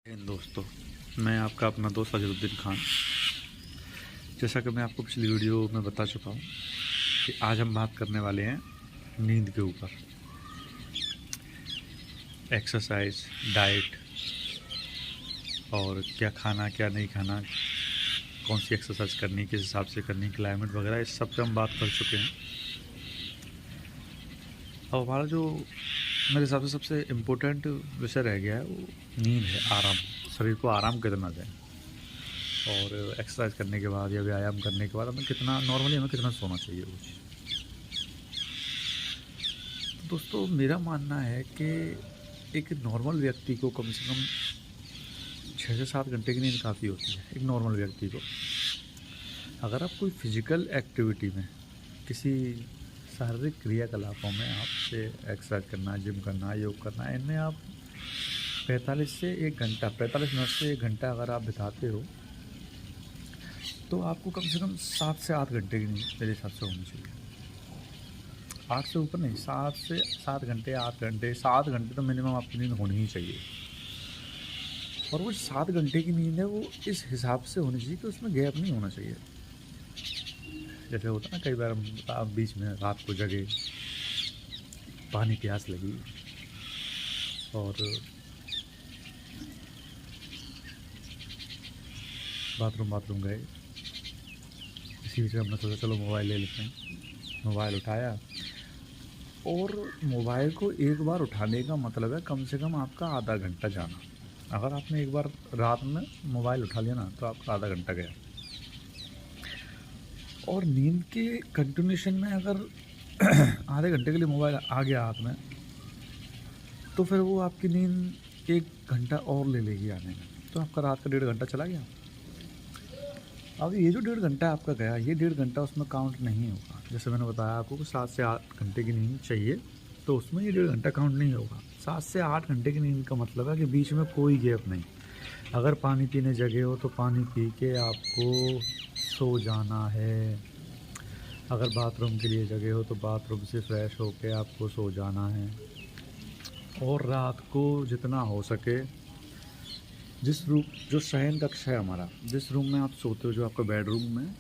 दोस्तों, मैं आपका अपना दोस्त अजरुद्दीन खान। जैसा कि मैं आपको पिछली वीडियो में बता चुका हूँ कि आज हम बात करने वाले हैं नींद के ऊपर। एक्सरसाइज, डाइट और क्या खाना क्या नहीं खाना, कौन सी एक्सरसाइज करनी, किस हिसाब से करनी, क्लाइमेट वगैरह, इस सब पे हम बात कर चुके हैं। अब हमारा जो मेरे हिसाब से सबसे इम्पोर्टेंट विषय रह गया है वो नींद है, आराम। शरीर को आराम कितना दें, और एक्सरसाइज करने के बाद या व्यायाम करने के बाद हमें कितना नॉर्मली हमें कितना सोना चाहिए वो चीज़। तो दोस्तों, मेरा मानना है कि एक नॉर्मल व्यक्ति को कम से कम 6 से 7 घंटे की नींद काफ़ी होती है। एक नॉर्मल व्यक्ति को अगर आप कोई फिजिकल एक्टिविटी में, किसी शारीरिक क्रियाकलापों में आपसे एक्सरसाइज करना, जिम करना, योग करना, इनमें आप 45 मिनट से 1 घंटा अगर आप बिताते हो तो आपको कम से कम 7 से 8 घंटे की नींद मेरे हिसाब से होनी चाहिए। 8 से ऊपर नहीं, 7 से 7 घंटे, 8 घंटे, 7 घंटे तो मिनिमम आपकी नींद होनी ही चाहिए। और वो 7 घंटे की नींद है वो इस हिसाब से होनी चाहिए कि उसमें गैप नहीं होना चाहिए। जैसे होता है ना, कई बार आप बीच में रात को जगे, पानी प्यास लगी और बाथरूम गए, इसी बीच में हमने सोचा चलो मोबाइल ले लेते हैं। मोबाइल उठाया, और मोबाइल को एक बार उठाने का मतलब है कम से कम आपका आधा घंटा जाना। अगर आपने एक बार रात में मोबाइल उठा लिया ना तो आपका आधा घंटा गया। और नींद के कंटिन्यूशन में अगर आधे घंटे के लिए मोबाइल आ गया हाथ में, तो फिर वो आपकी नींद 1 घंटा और ले लेगी आने में, तो आपका रात का 1.5 घंटा चला गया। अब ये जो 1.5 घंटा आपका गया, ये 1.5 घंटा उसमें काउंट नहीं होगा। जैसे मैंने बताया आपको कि 7 से 8 घंटे की नींद चाहिए, तो उसमें ये 1.5 घंटा काउंट नहीं होगा। 7 से 8 घंटे की नींद का मतलब है कि बीच में कोई गैप नहीं। अगर पानी पीने जगे हो तो पानी पी के आपको सो जाना है। अगर बाथरूम के लिए जगे हो तो बाथरूम से फ्रेश होके आपको सो जाना है। और रात को जितना हो सके, जो शयन कक्ष है हमारा, जिस रूम में आप सोते हो, जो आपका बेडरूम में,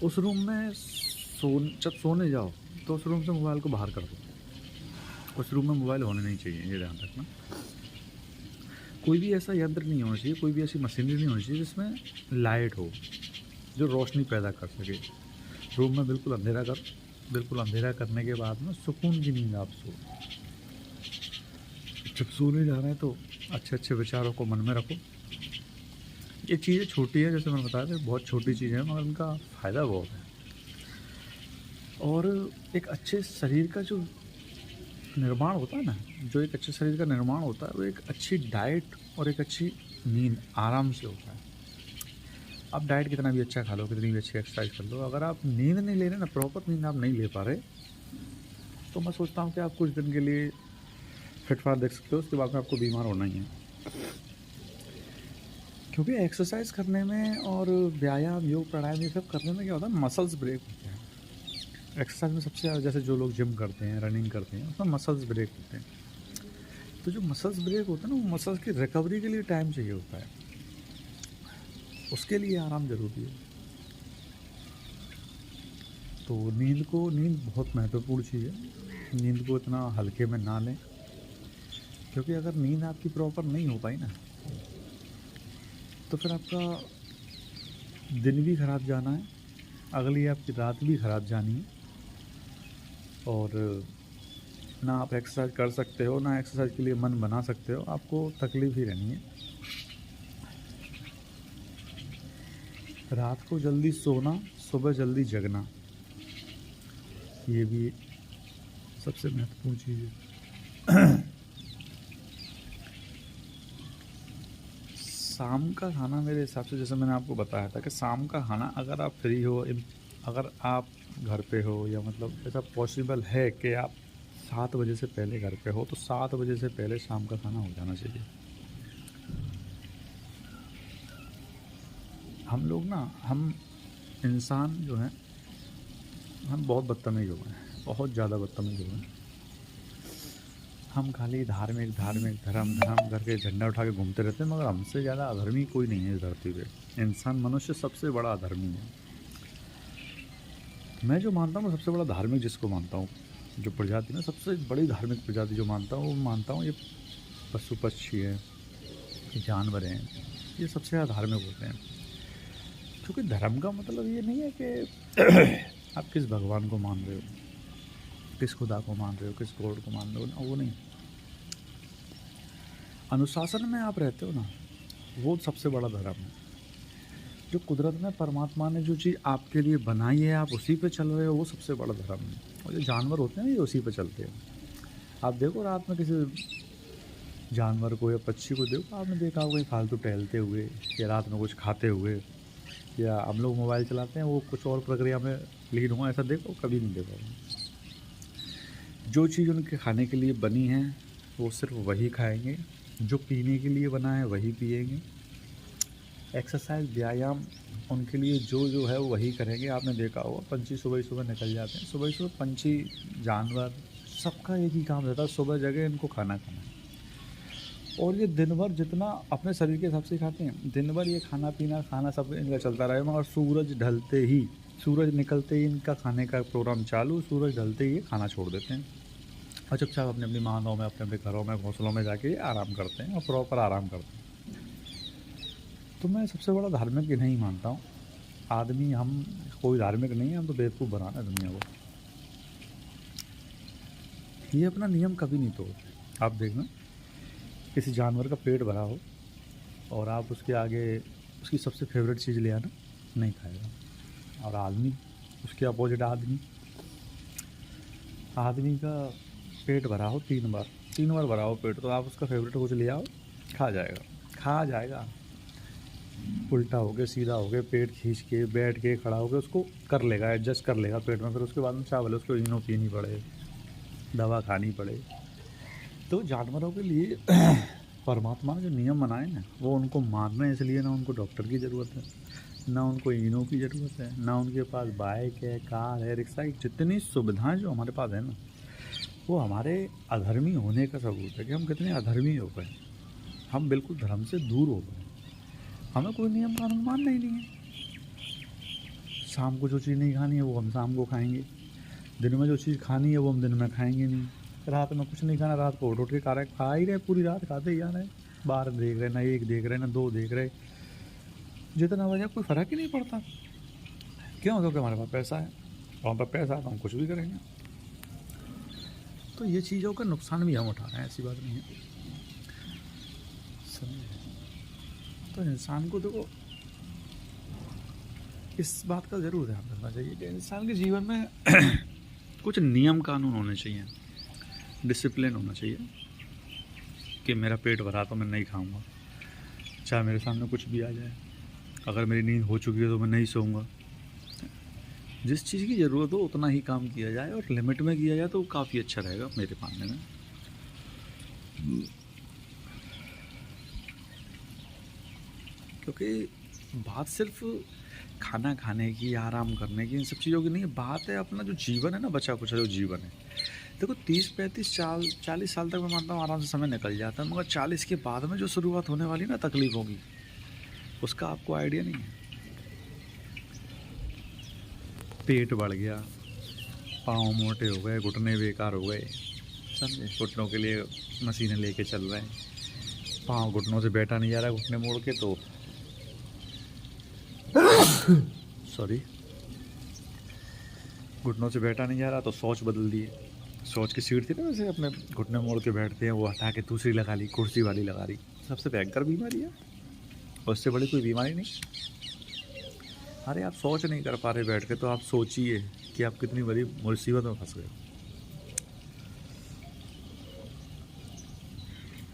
उस रूम में जब सोने जाओ तो उस रूम से मोबाइल को बाहर कर दो। उस रूम में मोबाइल होने नहीं चाहिए, ये ध्यान रखना। कोई भी ऐसा यंत्र नहीं होना चाहिए, कोई भी ऐसी मशीनरी नहीं होनी चाहिए जिसमें लाइट हो, जो रोशनी पैदा कर सके। रूम में बिल्कुल अंधेरा कर, बिल्कुल अंधेरा करने के बाद में सुकून की नींद आप सो। जब सोने जा रहे हैं तो अच्छे अच्छे विचारों को मन में रखो। ये चीज़ें छोटी है, जैसे मैंने बताया था, बहुत छोटी चीज़ें हैं, मगर इनका फ़ायदा बहुत है। और एक अच्छे शरीर का जो निर्माण होता है ना, जो एक अच्छे शरीर का निर्माण होता है, वो एक अच्छी डाइट और एक अच्छी नींद आराम से होता है। आप डाइट कितना भी अच्छा खा लो, कितनी भी अच्छी एक्सरसाइज कर लो, अगर आप नींद नहीं ले रहे ना, प्रॉपर नींद आप नहीं ले पा रहे, तो मैं सोचता हूँ कि आप कुछ दिन के लिए फिटफाट देख सकते हो, उसके बाद में आपको बीमार होना ही है। क्योंकि एक्सरसाइज करने में और व्यायाम, योग, प्राणायाम, ये सब करने में क्या होता है, मसल्स ब्रेक होते हैं। एक्सरसाइज में सबसे ज़्यादा, जैसे जो लोग जिम करते हैं, रनिंग करते हैं, उसमें मसल्स ब्रेक होते हैं। तो जो मसल्स ब्रेक होते हैं ना, वो मसल्स की रिकवरी के लिए टाइम चाहिए होता है, उसके लिए आराम ज़रूरी है। तो नींद बहुत महत्वपूर्ण चीज़ है। नींद को इतना हल्के में ना लें, क्योंकि अगर नींद आपकी प्रॉपर नहीं हो पाई ना, तो फिर आपका दिन भी ख़राब जाना है, अगली आपकी रात भी ख़राब जानी है, और ना आप एक्सरसाइज कर सकते हो, ना एक्सरसाइज के लिए मन बना सकते हो, आपको तकलीफ़ ही रहनी है। रात को जल्दी सोना, सुबह जल्दी जगना, ये भी सबसे महत्वपूर्ण चीज़ है। शाम का खाना मेरे हिसाब से, जैसे मैंने आपको बताया था कि शाम का खाना, अगर आप फ्री हो, अगर आप घर पे हो, या मतलब ऐसा पॉसिबल है कि आप 7 बजे से पहले घर पे हो, तो 7 बजे से पहले शाम का खाना हो जाना चाहिए। हम लोग ना, हम इंसान जो हैं, हम बहुत बदतमीज़ हो गए हैं, बहुत ज़्यादा बदतमीज़ हो गए हैं। हम खाली धार्मिक धार्मिक धर्म धर्म करके झंडा उठा के घूमते रहते हैं, मगर हमसे ज़्यादा अधर्मी कोई नहीं है इस धरती पे। इंसान मनुष्य सबसे बड़ा अधर्मी है। मैं जो मानता हूँ, मैं सबसे बड़ा धार्मिक जिसको मानता हूँ, जो प्रजाति में सबसे बड़ी धार्मिक प्रजाति जो मानता हूँ, वो मानता हूँ ये पशु पक्षी है, ये जानवर हैं, ये सबसे ज़्यादा धार्मिक होते हैं। क्योंकि धर्म का मतलब ये नहीं है कि आप किस भगवान को मान रहे हो, किस खुदा को मान रहे हो, किस गॉड को मान रहे हो ना, वो नहीं। अनुशासन में आप रहते हो ना, वो सबसे बड़ा धर्म है। जो कुदरत में परमात्मा ने जो चीज़ आपके लिए बनाई है, आप उसी पे चल रहे हो, वो सबसे बड़ा धर्म है। और जो जानवर होते हैं ना, ये उसी पे चलते हैं। आप देखो रात में किसी जानवर को या पक्षी को देखो, आपने देखा होगा कहीं फालतू टहलते हुए या रात में कुछ खाते हुए, या हम लोग मोबाइल चलाते हैं वो कुछ और प्रक्रिया में लीन हुआ, ऐसा देखो कभी नहीं देखा। जो चीज़ उनके खाने के लिए बनी है वो सिर्फ वही खाएंगे, जो पीने के लिए बना है वही पिएंगे। एक्सरसाइज व्यायाम उनके लिए जो है वो वही करेंगे। आपने देखा होगा पंछी सुबह ही सुबह निकल जाते हैं, सुबह ही सुबह पंछी जानवर सबका एक ही काम रहता है, सुबह जगह इनको खाना खाना है। और ये दिन भर जितना अपने शरीर के हिसाब से खाते हैं, दिन भर ये खाना पीना खाना सब इनका चलता रहे, मगर सूरज ढलते ही, सूरज निकलते ही इनका खाने का प्रोग्राम चालू, सूरज ढलते ही ये खाना छोड़ देते हैं और चुपचाप अपनी अपनी मानों में, अपने अपने घरों में, घोंसलों में जाके आराम करते हैं और प्रॉपर आराम करते हैं। तो मैं सबसे बड़ा धार्मिक ये नहीं मानता हूँ। आदमी हम कोई धार्मिक नहीं है, हम तो बेवकूफ़ बनाना है दुनिया को। ये अपना नियम कभी नहीं तोड़ते। आप देखना, किसी जानवर का पेट भरा हो और आप उसके आगे उसकी सबसे फेवरेट चीज़ ले आना, नहीं खाएगा। और आदमी उसके अपोजिट, आदमी का पेट भरा हो 3 बार भरा हो पेट, तो आप उसका फेवरेट कुछ ले आओ, खा जाएगा। उल्टा हो गया, सीधा हो गया, पेट खींच के, बैठ के, खड़ा हो गया, उसको कर लेगा, एडजस्ट कर लेगा पेट में। फिर उसके बाद में चावल उसको इनो पीनी पड़े, दवा खानी पड़े। तो जानवरों के लिए परमात्मा ने जो नियम बनाए ना, वो उनको मानना है, इसलिए ना उनको डॉक्टर की ज़रूरत है, ना उनको इनो की ज़रूरत है, ना उनके पास बाइक है, कार है, रिक्शा है। जितनी सुविधाएं जो हमारे पास है ना, वो हमारे अधर्मी होने का सबूत है कि हम कितने अधर्मी हो गए। हम बिल्कुल धर्म से दूर हो गए, हमें कोई नियम कानून मानना ही नहीं है। शाम को जो चीज़ नहीं खानी है वो हम शाम को खाएंगे, दिन में जो चीज़ खानी है वो हम दिन में खाएंगे नहीं, रात में कुछ नहीं खाना, रात को उठ के खा ही रहे, पूरी रात खाते ही जा रहे हैं। बाहर देख रहे, ना एक देख रहे, ना दो देख रहे, जितना वजह कोई फ़र्क ही नहीं पड़ता। क्यों? क्योंकि हमारे पास पैसा है, और हमारे पास पैसा है तो हम कुछ भी करेंगे। तो ये चीज़ों का नुकसान भी हम उठा रहे हैं, ऐसी बात नहीं है। तो इंसान को देखो इस बात का ज़रूर ध्यान रखना चाहिए कि इंसान के जीवन में कुछ नियम कानून होने चाहिए, डिसिप्लिन होना चाहिए कि मेरा पेट भरा तो मैं नहीं खाऊंगा, चाहे मेरे सामने कुछ भी आ जाए। अगर मेरी नींद हो चुकी है तो मैं नहीं सोऊंगा। जिस चीज़ की ज़रूरत हो उतना ही काम किया जाए और लिमिट में किया जाए तो काफ़ी अच्छा रहेगा मेरे मानने में। क्योंकि बात सिर्फ खाना खाने की, आराम करने की, इन सब चीज़ों की नहीं है। बात है अपना जो जीवन है ना, बचा कुछ जो जीवन है। देखो 30-35-40 साल तक मैं मानता हूँ आराम से समय निकल जाता है, मगर 40 के बाद में जो शुरुआत होने वाली ना तकलीफ़ों की, उसका आपको आइडिया नहीं है। पेट बढ़ गया, पाँव मोटे हो गए, घुटने बेकार हो गए, समझे? घुटनों के लिए मशीनें लेके चल रहे हैं, पाँव घुटनों से बैठा नहीं जा रहा, घुटने मोड़ के, तो सॉरी, घुटनों से बैठा नहीं जा रहा तो सोच बदल दिए। सोच की सीट थी ना, वैसे अपने घुटने मोड़ के बैठते हैं, वो हटा के दूसरी लगा ली, कुर्सी वाली लगा ली। सबसे भयंकर बीमारी है, उससे बड़ी कोई बीमारी नहीं। अरे आप सोच नहीं कर पा रहे बैठ के, तो आप सोचिए कि आप कितनी बड़ी मुसीबत में फंस गए।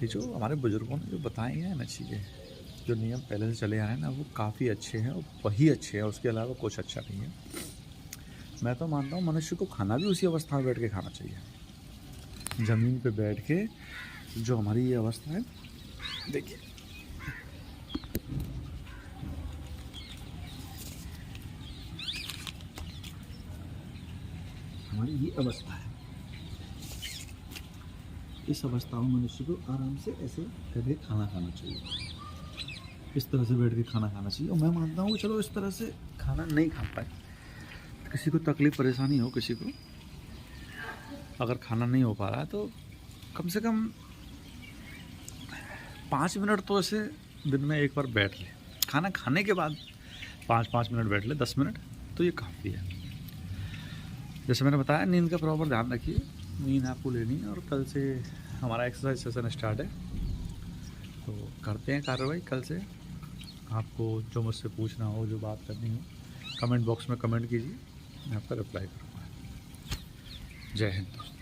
ये जो हमारे बुजुर्गों ने जो बताई हैं ना चीज़ें, जो नियम पहले से चले आ रहे हैं ना, वो काफ़ी अच्छे हैं और वही अच्छे हैं, उसके अलावा कुछ अच्छा नहीं है। मैं तो मानता हूँ मनुष्य को खाना भी उसी अवस्था में बैठ के खाना चाहिए, ज़मीन पे बैठ के। जो हमारी ये अवस्था है, देखिए हमारी ये अवस्था है, इस अवस्था में मनुष्य को आराम से ऐसे करके खाना खाना चाहिए, इस तरह से बैठ के खाना खाना चाहिए। और मैं मानता हूँ कि चलो इस तरह से खाना नहीं खा पाए, किसी को तकलीफ़ परेशानी हो, किसी को अगर खाना नहीं हो पा रहा है तो कम से कम 5 मिनट तो ऐसे दिन में एक बार बैठ ले, खाना खाने के बाद 5-5 मिनट बैठ ले, 10 मिनट, तो ये काफ़ी है। जैसे मैंने बताया, नींद का प्रॉपर ध्यान रखिए, नींद आपको लेनी है। और कल से हमारा एक्सरसाइज सेशन स्टार्ट है, तो करते हैं कार्रवाई कल से। आपको जो मुझसे पूछना हो, जो बात करनी हो, कमेंट बॉक्स में कमेंट कीजिए, मैं आपका रिप्लाई करूँगा। जय हिंद दोस्तों।